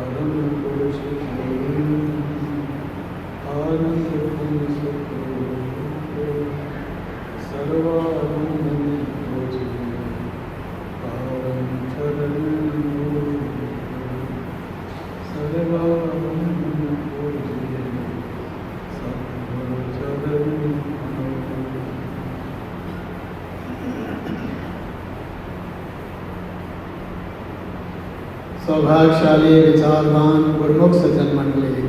परम पुरुष आनंद सर्वानंद पारम चरण सौभाग्यशाली विचारवान गुरुमुख सज्जन मंडली,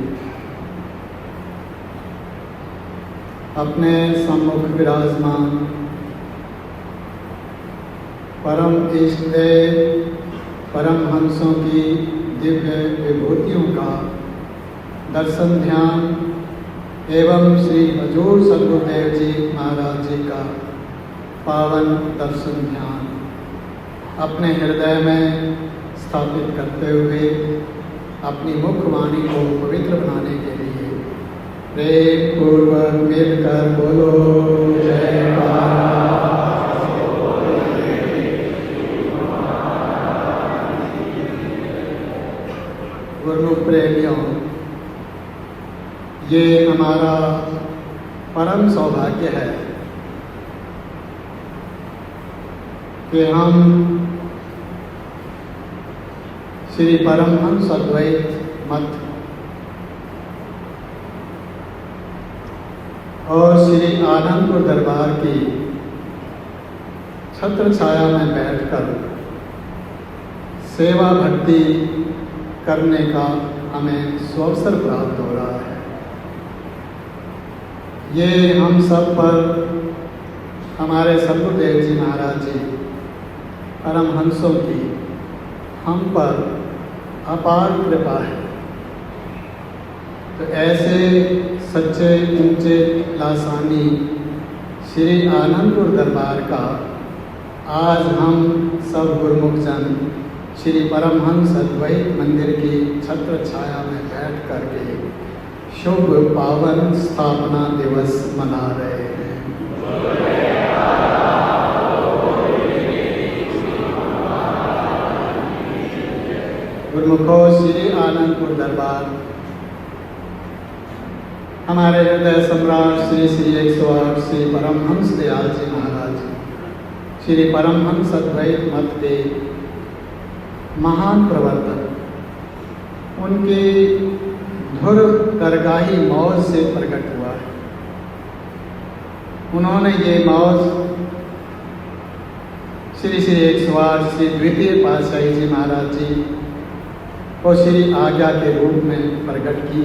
अपने सम्मुख विराजमान परम इष्ट देव परम हंसों की दिव्य विभूतियों का दर्शन ध्यान एवं श्री हजूर सद्गुरुदेव जी महाराज जी का पावन दर्शन ध्यान अपने हृदय में स्थापित करते हुए अपनी मुखवाणी को पवित्र बनाने के लिए प्रेम पूर्वक मिलकर बोलो जय गुरुमुख प्रेमियों, ये हमारा परम सौभाग्य है कि हम श्री परमहंस अद्वैत मत और श्री आनंदपुर दरबार की छत्र छाया में बैठकर सेवा भक्ति करने का हमें सुअवसर प्राप्त हो रहा है। ये हम सब पर हमारे सद्गुरुदेव जी महाराज जी परमहंसों की हम पर अपार कृपा है। तो ऐसे सच्चे ऊंचे लासानी श्री आनंदपुर दरबार का आज हम सब गुरुमुख जन श्री परमहंस अद्वैत मंदिर की छत्र छाया में बैठ करके शुभ पावन स्थापना दिवस मना रहे हैं। गुरुमुखो, श्री आनंदपुर दरबार हमारे हृदय सम्राट श्री श्री 108 श्री परमहंस दयाल जी महाराज श्री परमहंस अद्वैत मत के महान प्रवर्तक, उनकी धुर दरगाही मौज से प्रकट हुआ है। उन्होंने ये मौज श्री श्री 108 श्री द्वितीय पातशाही जी महाराज जी को श्री आज्ञा के रूप में प्रकट की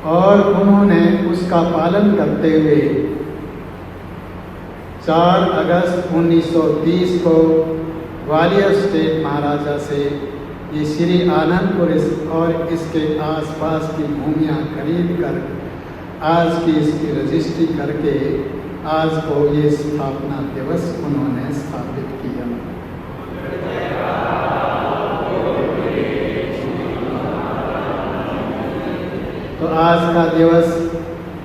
और उन्होंने उसका पालन करते हुए 4 अगस्त 1930 को ग्वालियर स्टेट महाराजा से ये श्री आनंदपुर और इसके आसपास की भूमियाँ खरीद कर आज की इसकी रजिस्ट्री करके आज को ये स्थापना दिवस उन्होंने स्थापित किया। तो आज का दिवस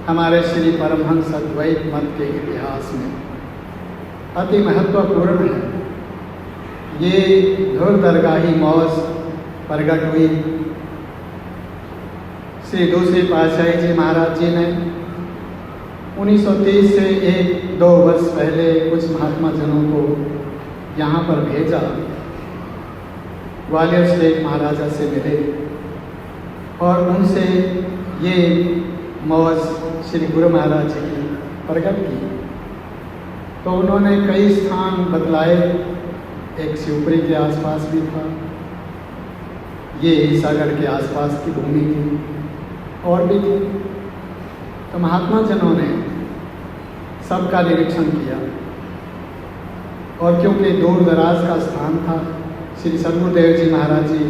हमारे श्री परमहंस अद्वैत मत के इतिहास में अति महत्वपूर्ण है। ये धुर दरगाही मौज प्रकट हुई श्री दूसरे पातशाही जी महाराज जी ने 1930 से 1-2 वर्ष पहले कुछ महात्मा जनों को यहाँ पर भेजा, ग्वालियर स्टेट महाराजा से मिले और उनसे ये मौज श्री गुरु महाराज जी की प्रकट की। तो उन्होंने कई स्थान बतलाए, एक शिवपुरी के आसपास भी था, ये ईसागढ़ के आसपास की भूमि थी और भी थी। तो महात्मा जनों ने सबका निरीक्षण किया और क्योंकि दूर दराज का स्थान था, श्री सद्गुरुदेव जी महाराज जी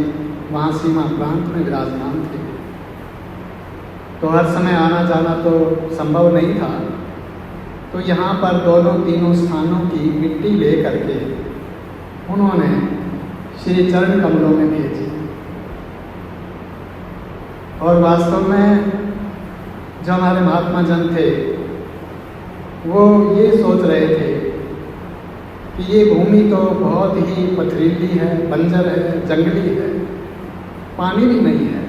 वहाँ सीमा प्रांत में विराजमान थे, तो हर समय आना जाना तो संभव नहीं था। तो यहाँ पर दोनों तीनों स्थानों की मिट्टी ले करके उन्होंने श्री चरण कमलों में भेजी और वास्तव में जो हमारे महात्मा जन थे वो ये सोच रहे थे कि ये भूमि तो बहुत ही पथरीली है, बंजर है, जंगली है, पानी भी नहीं है,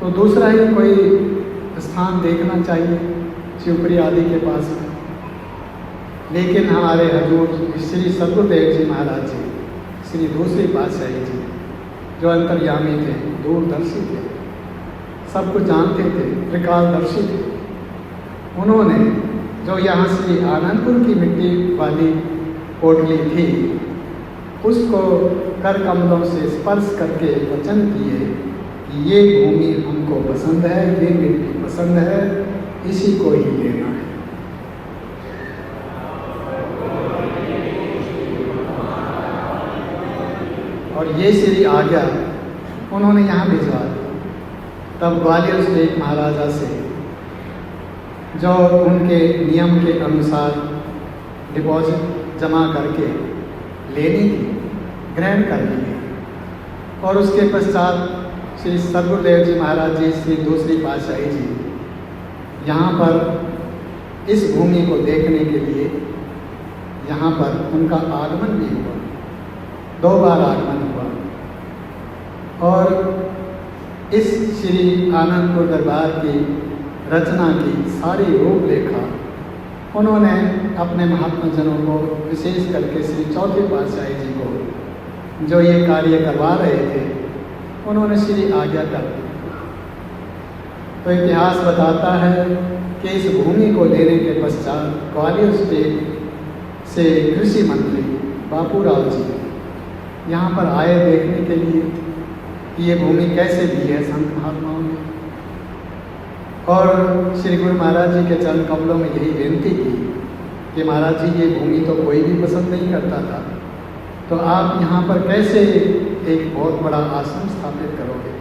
तो दूसरा ही कोई स्थान देखना चाहिए शिवपुरी आदि के पास। लेकिन हमारे हजूर श्री सतगुरुदेव जी महाराज जी, श्री दूसरी पातशाही जी, जो अंतर्यामी थे, दूरदर्शी थे, सब कुछ जानते थे, त्रिकालदर्शी थे, उन्होंने जो यहाँ श्री आनंदपुर की मिट्टी वाली पोटली थी, उसको कर कमलों से स्पर्श करके वचन किए कि ये भूमि हमको पसंद है, ये मिट्टी पसंद है, इसी को ही लेना है। और ये श्री आज्ञा उन्होंने यहाँ भिजवा दी। तब ग्वालियर से एक महाराजा से, जो उनके नियम के अनुसार डिपॉजिट जमा करके लेनी थी, ग्रहण कर ली गई। और उसके पश्चात श्री सतगुरुदेव जी महाराज जी, श्री दूसरी पातशाही जी यहाँ पर इस भूमि को देखने के लिए यहाँ पर उनका आगमन भी हुआ, 2 बार आगमन हुआ। और इस श्री आनंदपुर दरबार की रचना की सारी रूपरेखा उन्होंने अपने महात्मा जनों को, विशेष करके श्री चौथे पातशाही जी को जो ये कार्य करवा रहे थे, उन्होंने श्री आज्ञा कर दी। तो इतिहास बताता है कि इस भूमि को लेने के पश्चात ग्वालियर स्टेट से कृषि मंत्री बापूराव जी यहाँ पर आए देखने के लिए कि ये भूमि कैसे दी है संत महात्माओं ने। और श्री गुरु महाराज जी के चरण कमलों में यही बेनती की कि महाराज जी, ये भूमि तो कोई भी पसंद नहीं करता था, तो आप यहाँ पर कैसे एक बहुत बड़ा आश्रम स्थापित करोगे।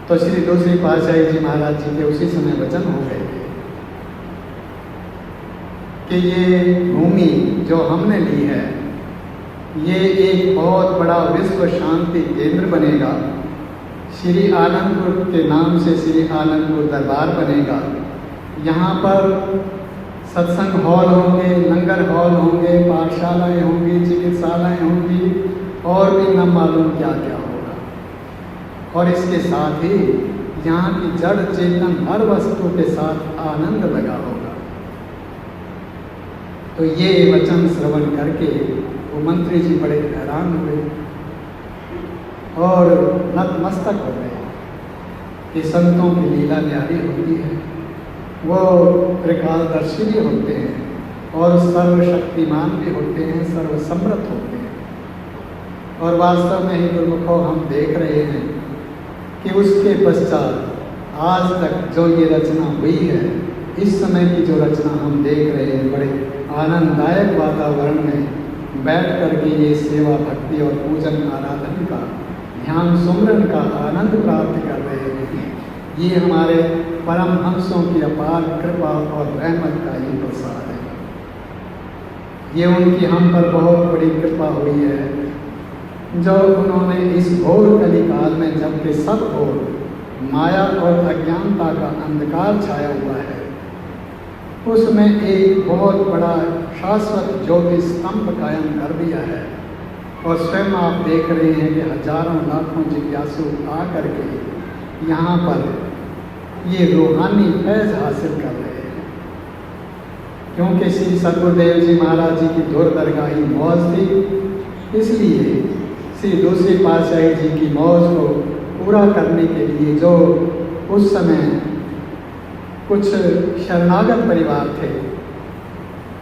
तो श्री दूसरी पातशाही जी महाराज जी के उसी समय वचन हो गए थे कि ये भूमि जो हमने ली है, ये एक बहुत बड़ा विश्व शांति केंद्र बनेगा। श्री आनंदपुर के नाम से श्री आनंदपुर दरबार बनेगा। यहाँ पर सत्संग हॉल होंगे, लंगर हॉल होंगे, पाठशालाएँ होंगी, चिकित्सालय होंगी, और भी न मालूम क्या क्या होगा। और इसके साथ ही यहाँ की जड़ चेतन हर वस्तु के साथ आनंद लगा होगा। तो ये वचन श्रवण करके वो मंत्री जी बड़े हैरान हुए और नतमस्तक हो गए कि संतों की लीला न्यारी होती है, वो त्रिकालदर्शी भी होते हैं और सर्वशक्तिमान भी होते हैं, सर्वसमर्थ होते हैं। और वास्तव में ही गुरुमुखों हम देख रहे हैं कि उसके पश्चात आज तक जो ये रचना हुई है, इस समय की जो रचना हम देख रहे हैं, बड़े आनंददायक वातावरण में बैठ करके ये सेवा, भक्ति और पूजन, आराधन का, ध्यान, सुमरन का आनंद प्राप्त कर रहे हैं। ये हमारे परम हंसों की अपार कृपा और रहमत का ही प्रसाद है। ये उनकी हम पर बहुत बड़ी कृपा हुई है, जो उन्होंने इस घोर कली काल में, जबकि सब ओर माया और अज्ञानता का अंधकार छाया हुआ है, उसमें एक बहुत बड़ा शाश्वत ज्योति स्तंभ कायम कर दिया है। और स्वयं आप देख रहे हैं कि हजारों लाखों जिज्ञासु आकर के यहाँ पर ये रूहानी फैज़ हासिल कर रहे हैं, क्योंकि श्री सतगुरुदेव जी महाराज जी की दुर्दरगाही मौज थी। इसलिए श्री दूसरी पातशाही जी की मौज को पूरा करने के लिए जो उस समय कुछ शरणागत परिवार थे,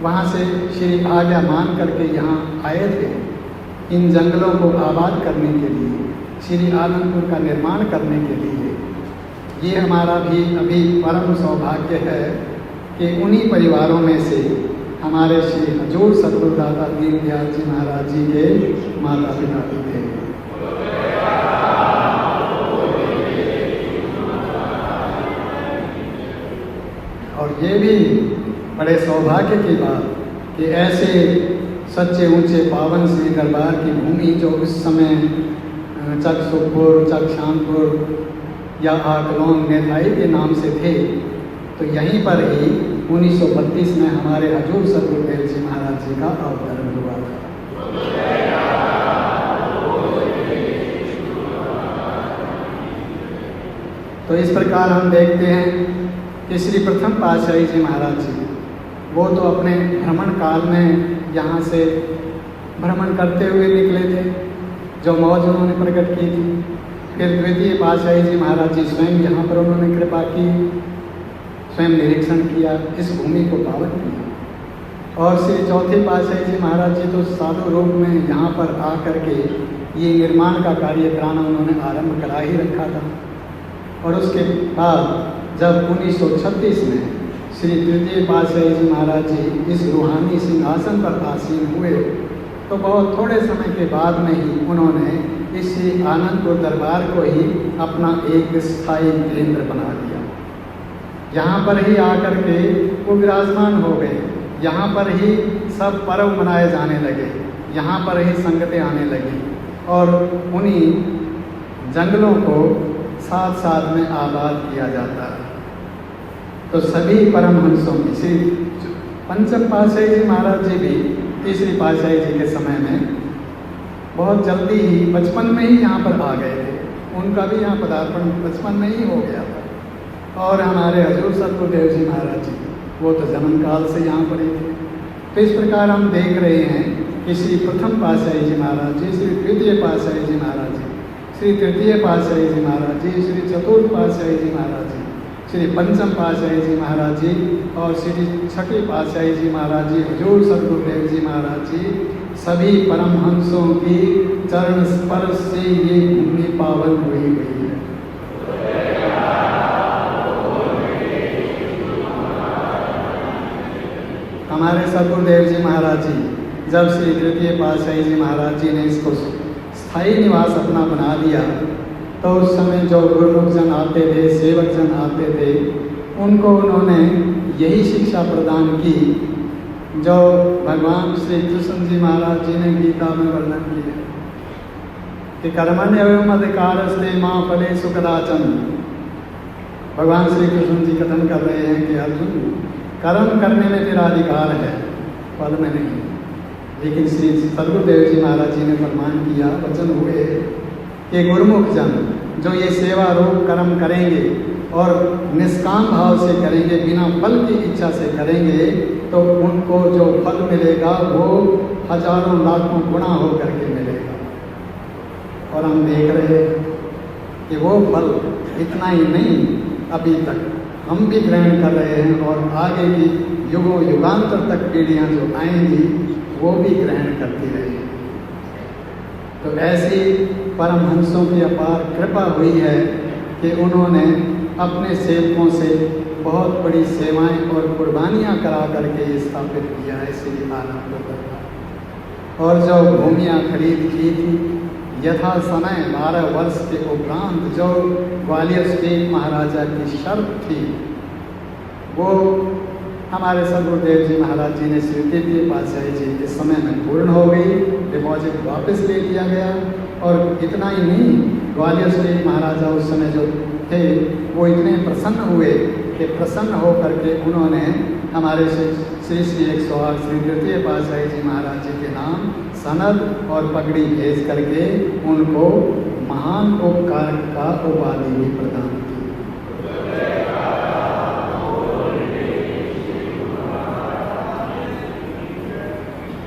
वहाँ से श्री आज्ञा मान करके यहाँ आए थे इन जंगलों को आबाद करने के लिए, श्री आनंदपुर का निर्माण करने के लिए। ये हमारा भी अभी परम सौभाग्य है कि उन्हीं परिवारों में से हमारे श्री हजूर सतगुरुदाता दीनदयाल जी महाराज जी के माता पिता भी थे। और ये भी बड़े सौभाग्य की बात कि ऐसे सच्चे ऊंचे पावन श्री दरबार की भूमि, जो उस समय चक सुखपुर, चक शानपुर या आकलोन नेथाई के नाम से थे, तो यहीं पर ही 1932 में हमारे हजूर सतगुरुदेव जी महाराज जी का अवतरण हुआ था। तो इस प्रकार हम देखते हैं कि श्री प्रथम पातशाही जी महाराज जी वो तो अपने भ्रमण काल में यहाँ से भ्रमण करते हुए निकले थे, जो मौज उन्होंने प्रकट की थी। फिर द्वितीय पातशाही जी महाराज जी स्वयं यहाँ पर उन्होंने कृपा की, स्वयं निरीक्षण किया, इस भूमि को पावन किया। और श्री चौथे पातशाही जी महाराज जी तो साधु रूप में यहाँ पर आकर के ये निर्माण का कार्य कराना उन्होंने आरंभ करा ही रखा था। और उसके बाद जब 1936 में श्री तृतीय पातशाही जी महाराज जी इस रूहानी सिंहासन पर आसीन हुए, तो बहुत थोड़े समय के बाद में ही उन्होंने इस श्री आनंदपुर दरबार को ही अपना एक स्थायी केंद्र बना दिया। यहाँ पर ही आकर के वो विराजमान हो गए, यहाँ पर ही सब पर्व मनाए जाने लगे, यहाँ पर ही संगतें आने लगी और उन्हीं जंगलों को साथ साथ में आबाद किया जाता है। तो सभी परमहंसों की श्री पंचम पातशाही जी महाराज जी भी तीसरी पातशाही जी के समय में बहुत जल्दी ही बचपन में ही यहाँ पर आ गए थे, उनका भी यहाँ पदार्पण बचपन में ही हो गया था। और हमारे हजूर सतगुरुदेव जी महाराज जी वो तो जन्म काल से यहाँ पर ही थे। तो इस प्रकार हम देख रहे हैं कि श्री प्रथम पातशाही जी महाराज जी, श्री द्वितीय पातशाही जी महाराज जी, श्री तृतीय पातशाही जी महाराज जी, श्री चतुर्थ पातशाही जी महाराज जी, श्री पंचम पातशाही जी महाराज जी और श्री छठी पातशाही जी महाराज जी, हजूर सतगुरुदेव जी महाराज जी, सभी परमहंसों की चरण स्पर्श से ये भूमि पावन हुई है। हमारे सतगुरुदेव जी महाराज जी जब श्री तृतीय पातशाही जी महाराज जी ने इसको स्थायी निवास अपना बना दिया, तो उस समय जो गुरुमुख जन आते थे, सेवक जन आते थे, उनको उन्होंने यही शिक्षा प्रदान की जो भगवान श्री कृष्ण जी महाराज जी ने गीता में वर्णन किया कि कर्मण्येव अधिकारस्ते मां फलेषु कदाचन। भगवान श्री कृष्ण जी कथन कर रहे हैं कि अर्जुन, कर्म करने में तेरा अधिकार है, फल में नहीं। लेकिन श्री सतगुरुदेव जी महाराज जी ने फरमान किया, वचन हुए कि गुरुमुख जन जो ये सेवा रूप कर्म करेंगे और निष्काम भाव से करेंगे, बिना फल की इच्छा से करेंगे, तो उनको जो फल मिलेगा वो हजारों लाखों गुना हो करके मिलेगा। और हम देख रहे हैं कि वो फल इतना ही नहीं, अभी तक हम भी ग्रहण कर रहे हैं और आगे की युगों युगांतर तक पीढ़ियाँ जो आएंगी वो भी ग्रहण करती रहेंगी। तो ऐसी परमहंसों की अपार कृपा हुई है कि उन्होंने अपने सेवकों से बहुत बड़ी सेवाएं और कुर्बानियां करा करके ये स्थापित किया है श्री आनंदपुर दरबार। और जो भूमियां खरीद की थी यथा समय 12 वर्ष के उपरांत जो ग्वालियर स्टेट महाराजा की शर्त थी, वो हमारे सतगुरुदेव जी महाराज जी ने श्री तृतीय पातशाही जी के समय में पूर्ण हो गई, डिपॉजिट वापस ले लिया गया। और इतना ही नहीं, ग्वालियर स्टेट महाराजा उस समय जो थे वो इतने प्रसन्न हुए कि प्रसन्न हो करके उन्होंने हमारे श्री श्री 108 श्री तृतीय पातशाही जी महाराज जी के नाम सनद और पगड़ी भेज करके उनको महान उपकार का उपाधि भी प्रदान की।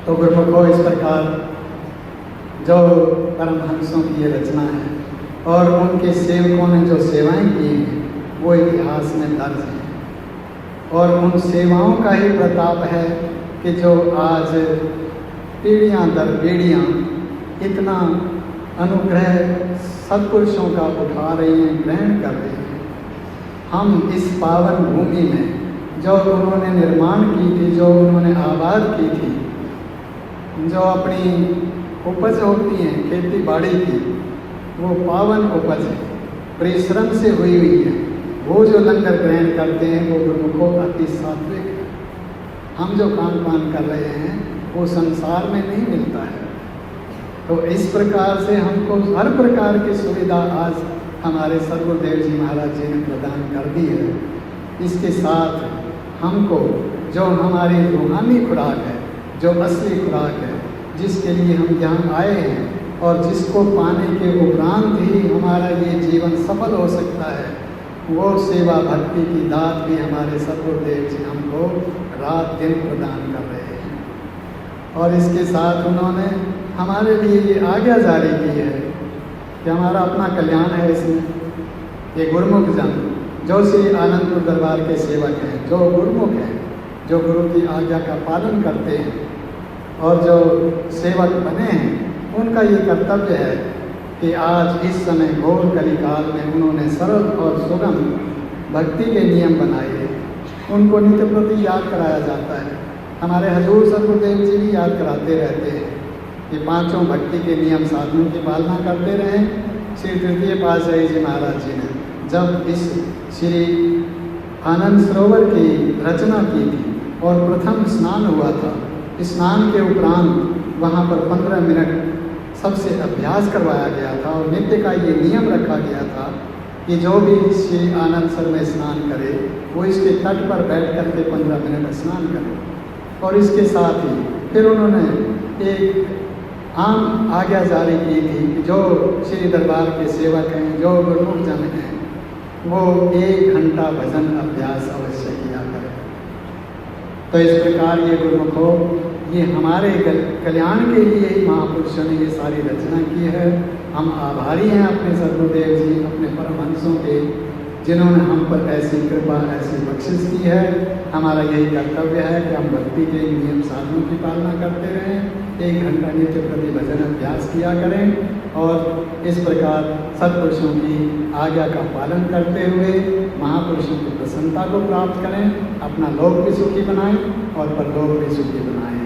तो गुरुमुखों, इस प्रकार जो परमहंसों की ये रचना है और उनके सेवकों ने जो सेवाएं की हैं वो इतिहास में दर्ज है। और उन सेवाओं का ही प्रताप है कि जो आज पीढ़ियाँ दर पीढ़ियाँ इतना अनुग्रह सत्पुरुषों का उठा रही हैं, ग्रहण कर रही हैं। हम इस पावन भूमि में जो उन्होंने निर्माण की थी, जो उन्होंने आबाद की थी, जो अपनी उपज होती हैं खेती बाड़ी की, वो पावन उपज है, परिश्रम से हुई हुई है। वो जो लंगर ग्रहण करते हैं वो गुरुमुखों अति सात्विक है। हम जो खान पान कर रहे हैं वो संसार में नहीं मिलता है। तो इस प्रकार से हमको हर प्रकार की सुविधा आज हमारे सतगुरुदेव जी महाराज जी ने प्रदान कर दी है। इसके साथ हमको जो हमारी रूहानी खुराक है, जो असली खुराक है, जिसके लिए हम यहाँ आए हैं और जिसको पाने के उपरांत ही हमारा ये जीवन सफल हो सकता है, वो सेवा भक्ति की दात भी हमारे सतगुरुदेव जी हमको रात दिन प्रदान कर रहे हैं। और इसके साथ उन्होंने हमारे लिए ये आज्ञा जारी की है कि हमारा अपना कल्याण है इसमें। ये गुरुमुख जन जो श्री आनंदपुर दरबार के सेवक हैं, जो गुरुमुख हैं, जो गुरु की आज्ञा का पालन करते हैं और जो सेवक बने हैं, उनका ये कर्तव्य है कि आज इस समय घोर कलिकाल में उन्होंने सरल और सुगम भक्ति के नियम बनाए। उनको नित्य प्रति याद कराया जाता है। हमारे हजूर सतगुरुदेव जी भी याद कराते रहते हैं कि पांचों भक्ति के नियम साधनों की पालना करते रहें। श्री तृतीय पातशाही जी महाराज जी ने जब इस श्री आनंद सरोवर की रचना की थी और प्रथम स्नान हुआ था, स्नान के उपरांत वहाँ पर 15 मिनट सबसे अभ्यास करवाया गया था और नित्य का ये नियम रखा गया था कि जो भी श्री आनंद सर में स्नान करे वो इसके तट पर बैठ कर के 15 मिनट स्नान करे। और इसके साथ ही फिर उन्होंने एक आम आज्ञा जारी की थी कि जो श्री दरबार के सेवक हैं, जो गुरुमुख जन हैं, वो 1 घंटा भजन अभ्यास अवश्य किया करें। तो इस प्रकार ये गुरुमुखों, ये हमारे कल्याण के लिए ही महापुरुषों ने ये सारी रचना की है। हम आभारी हैं अपने सद्गुरुदेव जी, अपने परमहंसों के, जिन्होंने हम पर ऐसी कृपा, ऐसी बख्शिश की है। हमारा यही कर्तव्य है कि हम भक्ति के नियम साधनों की पालना करते रहें, 1 घंटा नित्य प्रति भजन अभ्यास किया करें और इस प्रकार सत्पुरुषों की आज्ञा का पालन करते हुए महापुरुषों की प्रसन्नता को प्राप्त करें, अपना लोक भी सुखी बनाएं और परलोक भी सुखी बनाएं।